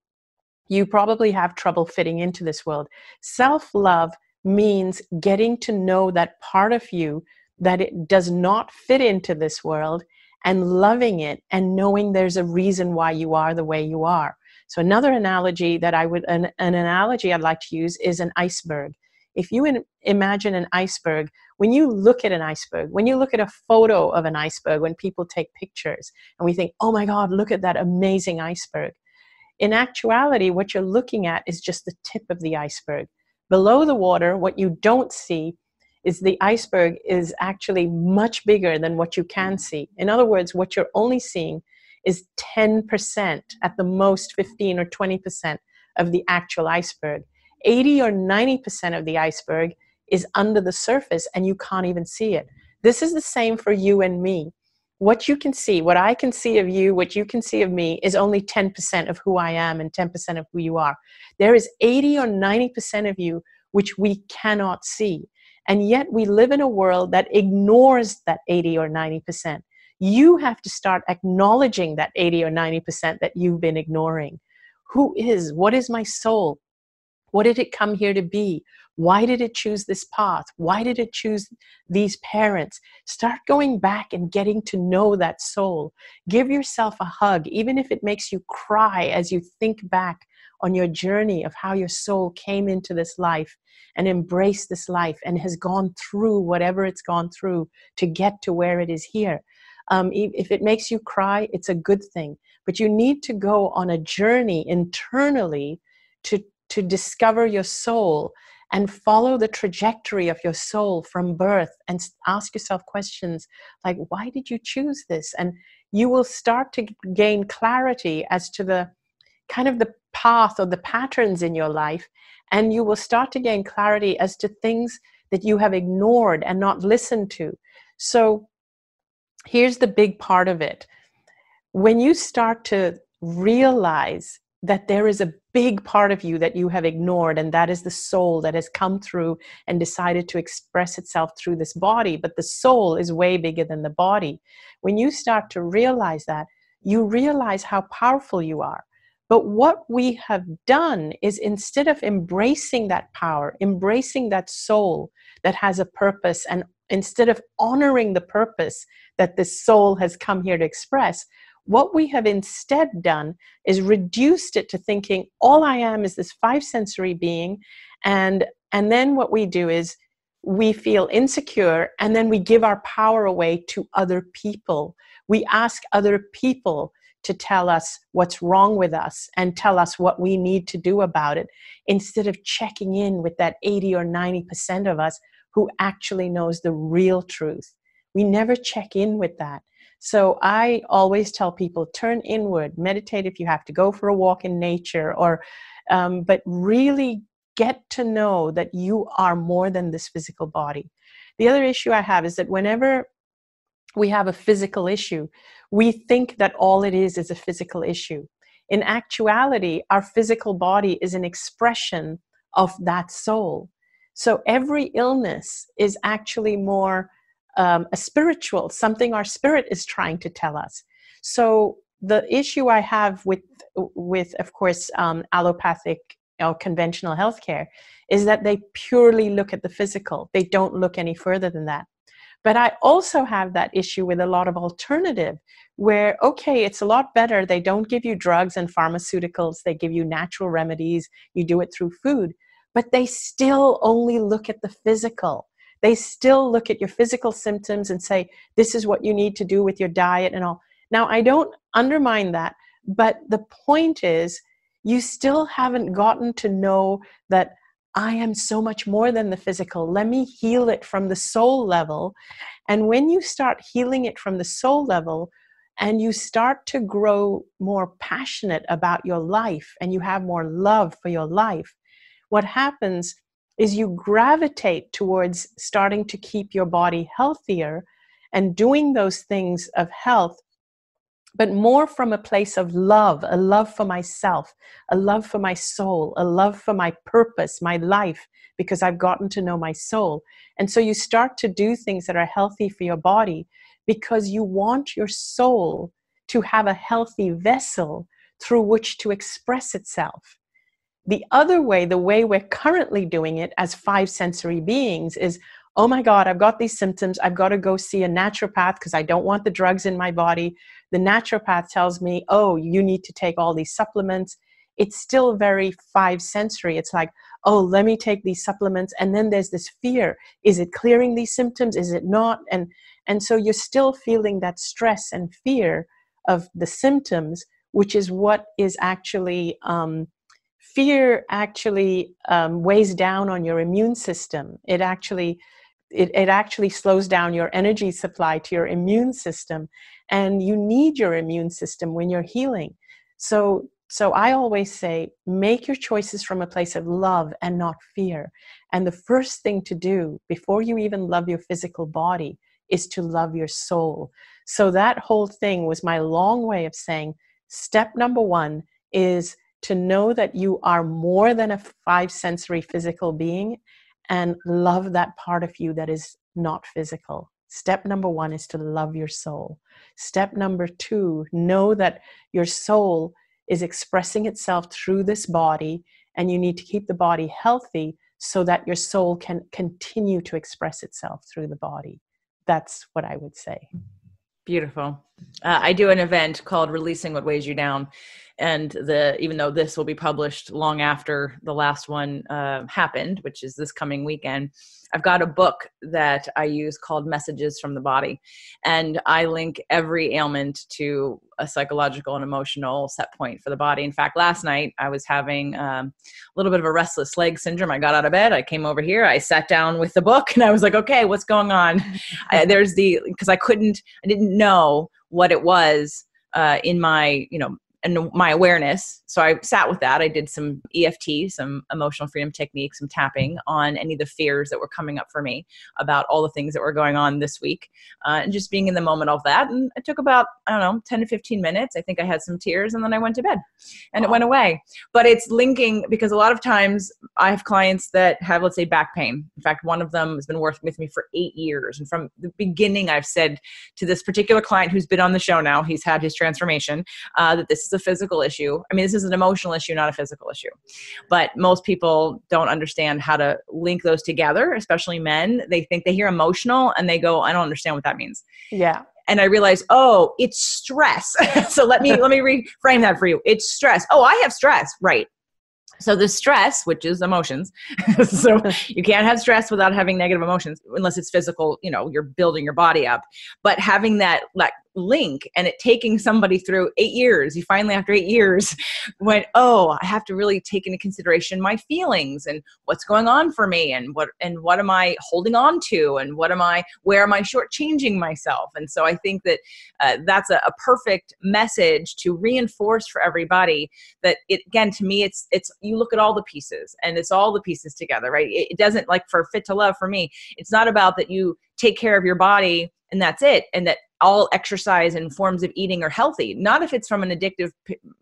you probably have trouble fitting into this world. Self-love means getting to know that part of you that it does not fit into this world and loving it and knowing there's a reason why you are the way you are. So another analogy that an analogy I'd like to use is an iceberg. If you imagine an iceberg, when you look at an iceberg, when you look at a photo of an iceberg, when people take pictures and we think, oh my God, look at that amazing iceberg. In actuality, what you're looking at is just the tip of the iceberg. Below the water, what you don't see is the iceberg is actually much bigger than what you can see. In other words, what you're only seeing is 10%, at the most 15 or 20% of the actual iceberg. 80 or 90% of the iceberg is under the surface and you can't even see it. This is the same for you and me. What you can see, what I can see of you, what you can see of me is only 10% of who I am and 10% of who you are. There is 80 or 90% of you which we cannot see. And yet we live in a world that ignores that 80 or 90%. You have to start acknowledging that 80 or 90% that you've been ignoring. What is my soul? What did it come here to be? Why did it choose this path? Why did it choose these parents? Start going back and getting to know that soul. Give yourself a hug, even if it makes you cry as you think back on your journey of how your soul came into this life and embraced this life and has gone through whatever it's gone through to get to where it is here. If it makes you cry, it's a good thing. But you need to go on a journey internally to discover your soul and follow the trajectory of your soul from birth and ask yourself questions like, why did you choose this? And you will start to gain clarity as to the kind of the path or the patterns in your life. And you will start to gain clarity as to things that you have ignored and not listened to. So here's the big part of it. When you start to realize that there is a big part of you that you have ignored, and that is the soul that has come through and decided to express itself through this body, but the soul is way bigger than the body. When you start to realize that, you realize how powerful you are. But what we have done is, instead of embracing that power, embracing that soul that has a purpose, and instead of honoring the purpose that this soul has come here to express, what we have instead done is reduced it to thinking all I am is this five sensory being, and And then what we do is we feel insecure, and then we give our power away to other people. We ask other people to tell us what's wrong with us and tell us what we need to do about it, instead of checking in with that 80 or 90% of us who actually knows the real truth. We never check in with that. So I always tell people, turn inward, meditate if you have to, go for a walk in nature, or but really get to know that you are more than this physical body. The other issue I have is that whenever we have a physical issue, we think that all it is a physical issue. In actuality, our physical body is an expression of that soul. So every illness is actually more a spiritual, something our spirit is trying to tell us. So the issue I have with of course, allopathic or conventional healthcare is that they purely look at the physical. They don't look any further than that. But I also have that issue with a lot of alternative where, okay, it's a lot better. They don't give you drugs and pharmaceuticals. They give you natural remedies. You do it through food. But they still only look at the physical. They still look at your physical symptoms and say, this is what you need to do with your diet and all. Now, I don't undermine that. But the point is, you still haven't gotten to know that I am so much more than the physical. Let me heal it from the soul level. And when you start healing it from the soul level, and you start to grow more passionate about your life, and you have more love for your life, what happens is you gravitate towards starting to keep your body healthier and doing those things of health, but more from a place of love, a love for myself, a love for my soul, a love for my purpose, my life, because I've gotten to know my soul. And so you start to do things that are healthy for your body because you want your soul to have a healthy vessel through which to express itself. The other way, the way we're currently doing it as 5 sensory beings is, oh my God, I've got these symptoms. I've got to go see a naturopath because I don't want the drugs in my body. The naturopath tells me, oh, you need to take all these supplements. It's still very 5 sensory. It's like, oh, let me take these supplements. And then there's this fear. Is it clearing these symptoms? Is it not? And so you're still feeling that stress and fear of the symptoms, which is what is actually, fear actually weighs down on your immune system. It actually slows down your energy supply to your immune system, and you need your immune system when you're healing. So I always say, make your choices from a place of love and not fear. And the first thing to do before you even love your physical body is to love your soul. So that whole thing was my long way of saying, step number 1 is to know that you are more than a 5 sensory physical being, and love that part of you that is not physical. Step number 1 is to love your soul. Step number 2, know that your soul is expressing itself through this body, and you need to keep the body healthy so that your soul can continue to express itself through the body. That's what I would say. Beautiful. I do an event called Releasing What Weighs You Down. And even though this will be published long after the last one happened, which is this coming weekend, I've got a book that I use called Messages from the Body. And I link every ailment to a psychological and emotional set point for the body. In fact, last night I was having a little bit of a restless leg syndrome. I got out of bed, I came over here, I sat down with the book, and I was like, okay, what's going on? Because I didn't know what it was in my, and my awareness. So I sat with that. I did some EFT, some emotional freedom techniques, some tapping on any of the fears that were coming up for me about all the things that were going on this week, and just being in the moment of that. And it took about, 10 to 15 minutes. I think I had some tears, and then I went to bed and it went away. But it's linking, because a lot of times I have clients that have, let's say, back pain. In fact, one of them has been working with me for 8 years. And from the beginning, I've said to this particular client who's been on the show now, he's had his transformation, that this is a physical issue. I mean, this is an emotional issue, not a physical issue. But most people don't understand how to link those together, especially men. They think they hear emotional and they go, I don't understand what that means. Yeah. And I realized, oh, it's stress. So let me reframe that for you. It's stress. Oh, I have stress. Right. So the stress, which is emotions, so you can't have stress without having negative emotions, unless it's physical, you're building your body up. But having that link, and it taking somebody through 8 years, you finally, after 8 years, went, oh, I have to really take into consideration my feelings and what's going on for me, and what am I holding on to, and where am I shortchanging myself? And so I think that that's a perfect message to reinforce for everybody that again, to me, it's you look at all the pieces, and it's all the pieces together, right? It doesn't, like for Fit to Love, for me, it's not about that you take care of your body and that's it, and that all exercise and forms of eating are healthy. Not if it's from an addictive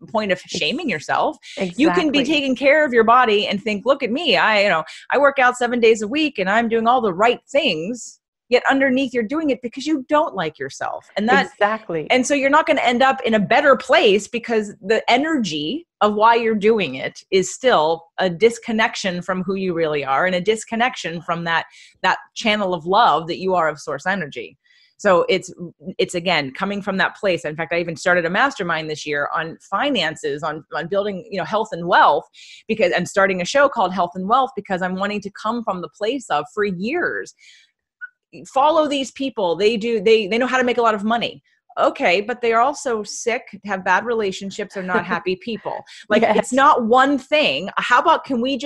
point of shaming yourself. Exactly. You can be taking care of your body and think, look at me, I work out 7 days a week and I'm doing all the right things. Yet underneath, you're doing it because you don't like yourself. And that exactly. And so you're not going to end up in a better place, because the energy of why you're doing it is still a disconnection from who you really are, and a disconnection from that channel of love that you are of source energy. So it's again, coming from that place. In fact, I even started a mastermind this year on finances, on building, health and wealth, and starting a show called Health and Wealth, because I'm wanting to come from the place of, for years, follow these people. They know how to make a lot of money. Okay, but they are also sick, have bad relationships, are not happy people. Like, yes. It's not one thing. How about, can we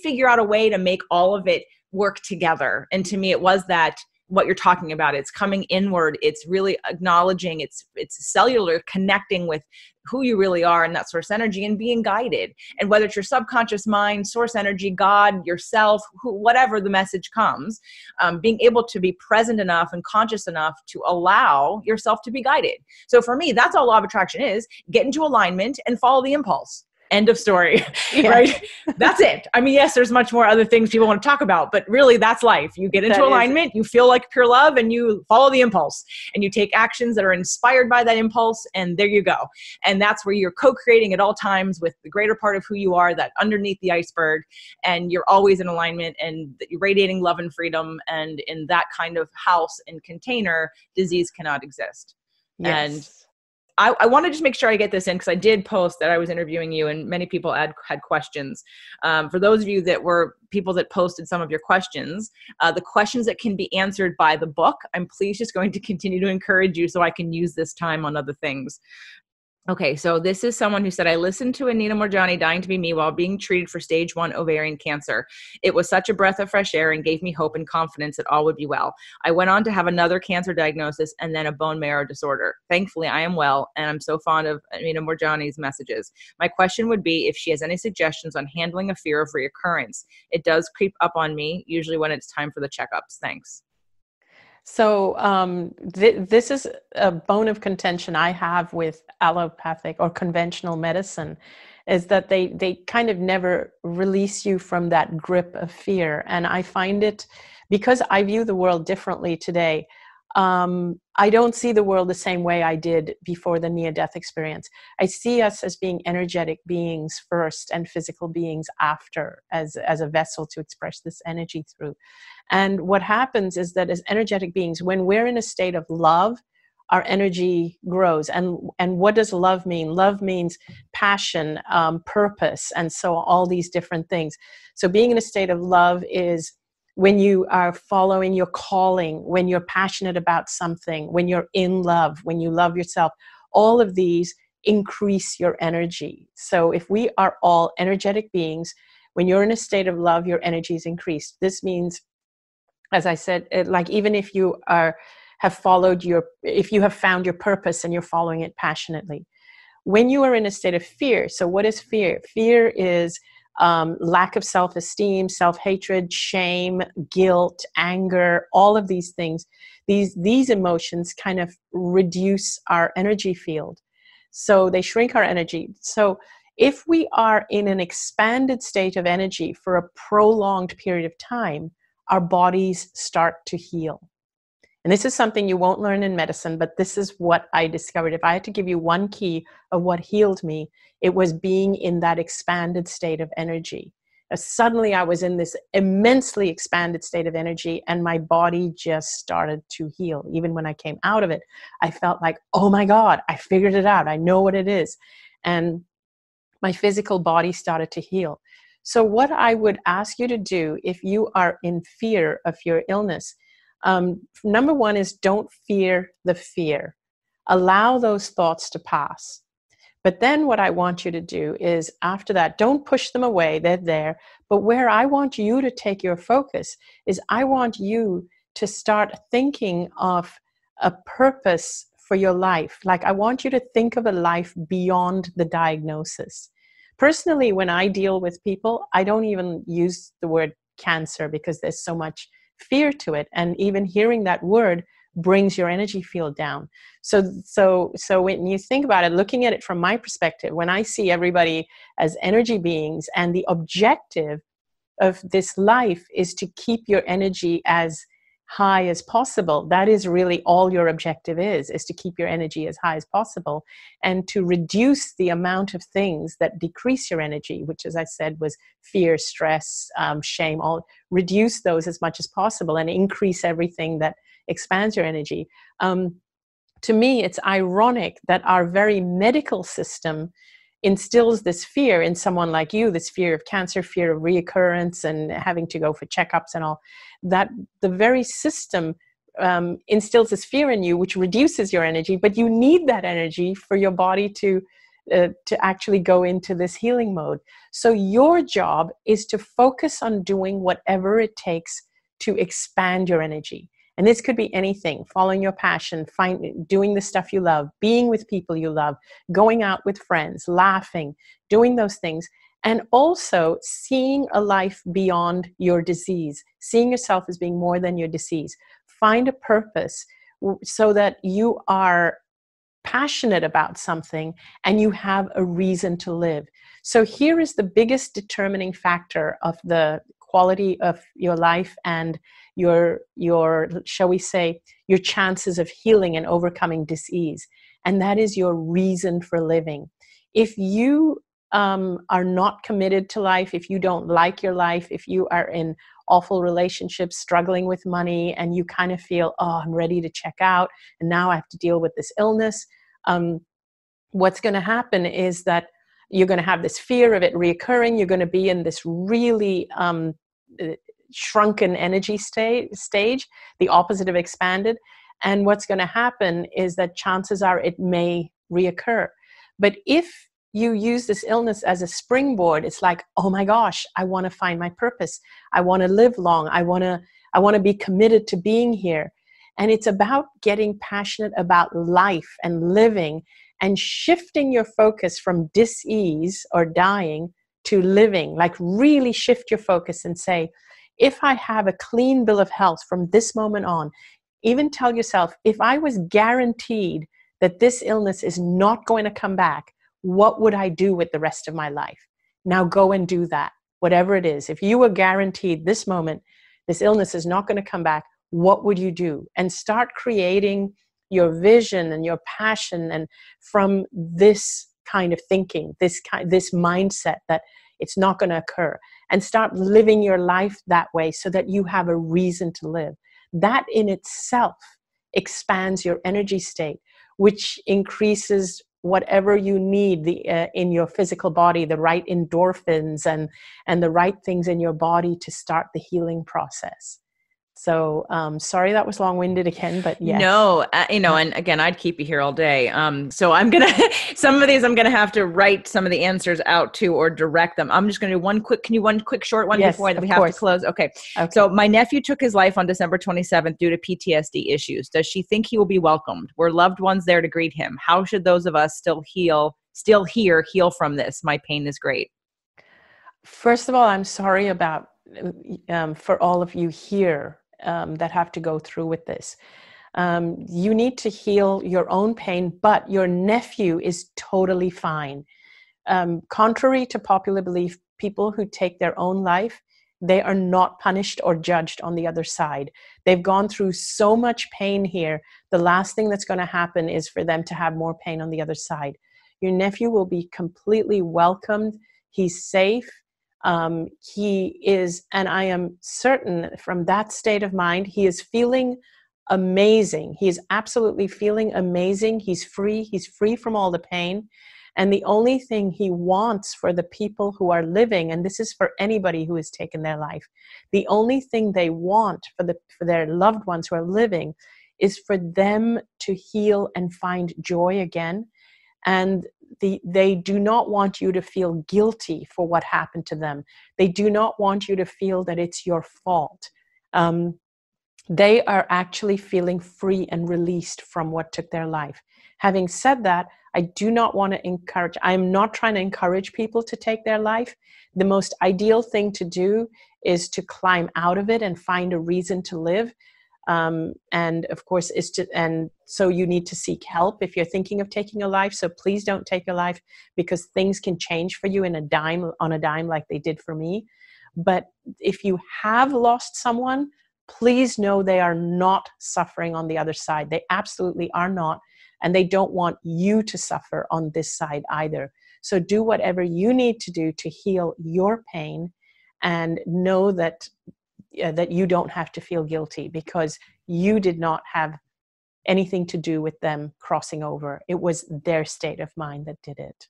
figure out a way to make all of it work together? And to me, it was that, what you're talking about. It's coming inward. It's really acknowledging, it's cellular, connecting with who you really are and that source energy, and being guided. And whether it's your subconscious mind, source energy, God, yourself, whatever the message comes, being able to be present enough and conscious enough to allow yourself to be guided. So for me, that's all law of attraction is: get into alignment and follow the impulse. End of story, yeah. Right? That's it. I mean, yes, there's much more other things people want to talk about, but really that's life. You get into alignment, you feel like pure love, and you follow the impulse, and you take actions that are inspired by that impulse, and there you go. And that's where you're co-creating at all times with the greater part of who you are, that underneath the iceberg, and you're always in alignment, and you're radiating love and freedom. And in that kind of house and container, disease cannot exist. Yes. And I want to just make sure I get this in, because I did post that I was interviewing you, and many people had questions. For those of you that were people that posted some of your questions, the questions that can be answered by the book, I'm please just going to continue to encourage you so I can use this time on other things. Okay, so this is someone who said, I listened to Anita Moorjani, Dying to Be Me, while being treated for stage 1 ovarian cancer. It was such a breath of fresh air and gave me hope and confidence that all would be well. I went on to have another cancer diagnosis and then a bone marrow disorder. Thankfully, I am well, and I'm so fond of Anita Moorjani's messages. My question would be if she has any suggestions on handling a fear of reoccurrence. It does creep up on me, usually when it's time for the checkups. Thanks. So this is a bone of contention I have with allopathic or conventional medicine, is that they kind of never release you from that grip of fear. And I find it, because I view the world differently today, I don't see the world the same way I did before the near-death experience. I see us as being energetic beings first and physical beings after, as a vessel to express this energy through. And what happens is that as energetic beings, when we're in a state of love, our energy grows. And what does love mean? Love means passion, purpose, and so all these different things. So being in a state of love is when you are following your calling, when you're passionate about something, when you're in love, when you love yourself. All of these increase your energy. So if we are all energetic beings, when you're in a state of love, your energy is increased. This means, as I said, like even if you if you have found your purpose and you're following it passionately. When you are in a state of fear, so what is fear? Fear is lack of self-esteem, self-hatred, shame, guilt, anger, all of these things. These emotions kind of reduce our energy field. So they shrink our energy. So if we are in an expanded state of energy for a prolonged period of time, our bodies start to heal. And this is something you won't learn in medicine, but this is what I discovered. If I had to give you one key of what healed me, it was being in that expanded state of energy. Suddenly I was in this immensely expanded state of energy, and my body just started to heal. Even when I came out of it, I felt like, oh my God, I figured it out. I know what it is. And my physical body started to heal. So what I would ask you to do if you are in fear of your illness, number one is don't fear the fear. Allow those thoughts to pass. But then what I want you to do is, after that, don't push them away. They're there. But where I want you to take your focus is I want you to start thinking of a purpose for your life. Like, I want you to think of a life beyond the diagnosis. Personally, when I deal with people, I don't even use the word cancer because there's so much fear to it. And even hearing that word brings your energy field down. So when you think about it, looking at it from my perspective, when I see everybody as energy beings, and the objective of this life is to keep your energy as high as possible. That is really all your objective is to keep your energy as high as possible, and to reduce the amount of things that decrease your energy, which, as I said, was fear, stress, shame. All reduce those as much as possible and increase everything that expands your energy. To me, it's ironic that our very medical system instills this fear in someone like you, this fear of cancer, fear of reoccurrence, and having to go for checkups and all, that the very system instills this fear in you, which reduces your energy, but you need that energy for your body to actually go into this healing mode. So your job is to focus on doing whatever it takes to expand your energy. And this could be anything: following your passion, doing the stuff you love, being with people you love, going out with friends, laughing, doing those things. And also seeing a life beyond your disease, seeing yourself as being more than your disease. Find a purpose so that you are passionate about something and you have a reason to live. So here is the biggest determining factor of the quality of your life and your shall we say, your chances of healing and overcoming disease. And that is your reason for living. If you are not committed to life, if you don't like your life, if you are in awful relationships, struggling with money, and you kind of feel, oh, I'm ready to check out, and now I have to deal with this illness, what's going to happen is that you're going to have this fear of it reoccurring. You're going to be in this really shrunken energy stage, the opposite of expanded. And what's going to happen is that chances are it may reoccur. But if you use this illness as a springboard, it's like, oh my gosh, I want to find my purpose. I want to live long. I want to be committed to being here. And it's about getting passionate about life and living and shifting your focus from dis-ease or dying to living. Like, really shift your focus and say, if I have a clean bill of health from this moment on, even tell yourself, if I was guaranteed that this illness is not going to come back, what would I do with the rest of my life? Now go and do that, whatever it is. If you were guaranteed this moment, this illness is not going to come back, what would you do? And start creating your vision and your passion, and from this kind of thinking, this mindset that it's not going to occur, and start living your life that way so that you have a reason to live. That in itself expands your energy state, which increases whatever you need in your physical body, the right endorphins and the right things in your body to start the healing process. So sorry that was long-winded again, but yes. No, and again, I'd keep you here all day. So I'm going to, some of these I'm going to have to write some of the answers out to or direct them. I'm just going to do one quick short one before we have to close? Okay. So my nephew took his life on December 27th due to PTSD issues. Does she think he will be welcomed? Were loved ones there to greet him? How should those of us still heal from this? My pain is great. First of all, I'm sorry about, for all of you here that have to go through with this. You need to heal your own pain, but your nephew is totally fine. Contrary to popular belief, people who take their own life, they are not punished or judged on the other side. They've gone through so much pain here. The last thing that's going to happen is for them to have more pain on the other side. Your nephew will be completely welcomed. He's safe. He is, and I am certain from that state of mind, he is feeling amazing. He is absolutely feeling amazing. He's free. He's free from all the pain. And the only thing he wants for the people who are living, and this is for anybody who has taken their life, the only thing they want for their loved ones who are living is for them to heal and find joy again. And they do not want you to feel guilty for what happened to them. They do not want you to feel that it's your fault. They are actually feeling free and released from what took their life. Having said that, I do not want to encourage, I'm not trying to encourage people to take their life. The most ideal thing to do is to climb out of it and find a reason to live. And of course, and so you need to seek help if you're thinking of taking a life. So please don't take a life, because things can change for you on a dime like they did for me. But if you have lost someone, please know they are not suffering on the other side. They absolutely are not. And they don't want you to suffer on this side either. So do whatever you need to do to heal your pain, and know that you don't have to feel guilty, because you did not have anything to do with them crossing over. It was their state of mind that did it.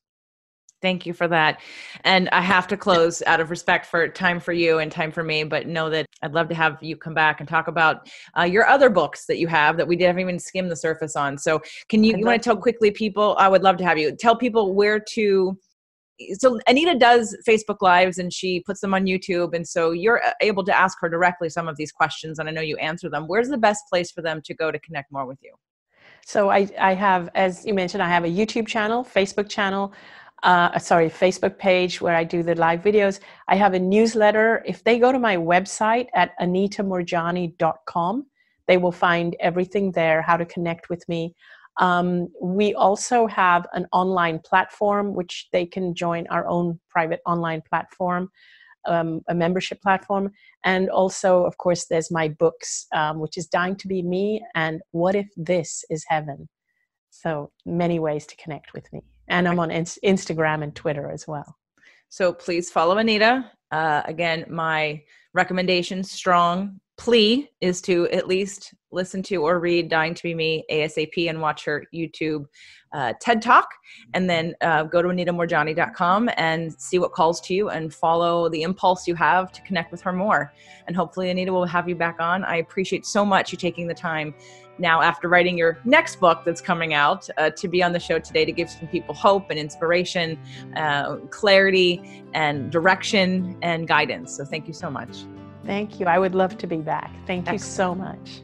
Thank you for that. And I have to close out of respect for time for you and time for me, but know that I'd love to have you come back and talk about your other books that you have that we haven't even skimmed the surface on. So you want to tell quickly people, I would love to have you tell people where to. So Anita does Facebook Lives and she puts them on YouTube. And so you're able to ask her directly some of these questions, and I know you answer them. Where's the best place for them to go to connect more with you? So I have, as you mentioned, I have a YouTube channel, Facebook page where I do the live videos. I have a newsletter. If they go to my website at anitamoorjani.com, they will find everything there, how to connect with me. We also have an online platform, which they can join, our own private online platform, a membership platform. And also, of course, there's my books, which is Dying to Be Me and What If This Is Heaven? So many ways to connect with me. And I'm on Instagram and Twitter as well. So please follow Anita. Again, my recommendation, strong plea, is to at least listen to or read Dying to Be Me ASAP and watch her YouTube TED Talk, and then go to anitamoorjani.com and see what calls to you and follow the impulse you have to connect with her more. And hopefully Anita will have you back on. I appreciate so much you taking the time now after writing your next book that's coming out to be on the show today to give some people hope and inspiration, clarity and direction and guidance. So thank you so much. Thank you. I would love to be back. Thank you so much.